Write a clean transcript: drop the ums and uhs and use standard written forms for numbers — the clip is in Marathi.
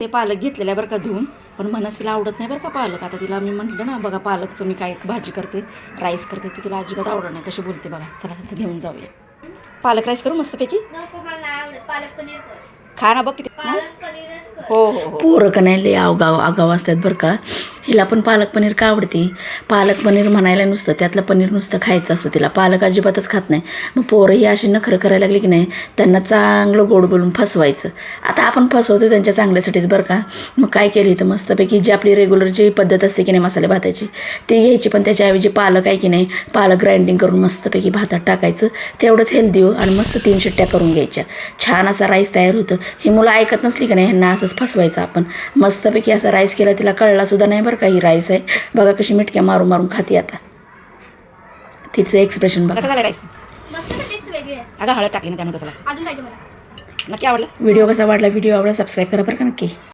ते पालक घेतलेल्या बरं का धुवून, पण मनस्वीला आवडत नाही बरं का पालक. आता तिला मी म्हटलं ना बघा पालकचं मी काय भाजी करते, राईस करते, ती तिला अजिबात आवडत नाही. कशी बोलते बघा. चला ह्याचं घेऊन जाऊया. पालक राईस करू मस्तपैकी. नको मला नाही आवडत पालक पनीर कर. खा ना बघ किती. पालक पनीरच कर. हो हो हो. पोरं का नाही लय आगाव असतात बरं का. हिला पण पालक पनीर का आवडते. पालक पनीर म्हणायला नुसतं त्यातलं पनीर नुसतं खायचं असतं तिला. पालक अजिबातच खात नाही. मग पोरं ही अशी नखरं करायला लागली की नाही त्यांना चांगलं गोड बोलून फसवायचं. आता आपण फसवतो त्यांच्या चांगल्यासाठीच बरं का. मग काय केली तर मस्तपैकी जी आपली रेग्युलरची पद्धत असते की नाही मसाले भाताची ती घ्यायची, पण त्याच्याऐवजी पालक आहे की नाही पालक ग्राइंडिंग करून मस्तपैकी भातात टाकायचं. तेवढंच हेल्दी हो. आणि मस्त 3 शिट्ट्या करून घ्यायच्या. छान असा राईस तयार होतं. ही मुलं ऐकत नसली की नाही ह्यांना असंच फसवायचं आपण. मस्तपैकी असा राईस केला, तिला कळला सुद्धा नाही बरं का ही राईस आहे. बघा कशी मिटक्या मारून मारून खाती आता. तिचं एक्सप्रेशन बघा. कसं झालं राईस. मस्त टेस्ट वेगळी आहे. अगं हळद टाकली ना त्यामुळे कसं लागतं. अजून पाहिजे मला. नक्की आवडला व्हिडिओ. कसा वाटला व्हिडिओ आवडला सबस्क्राईब करा बरं का नक्की.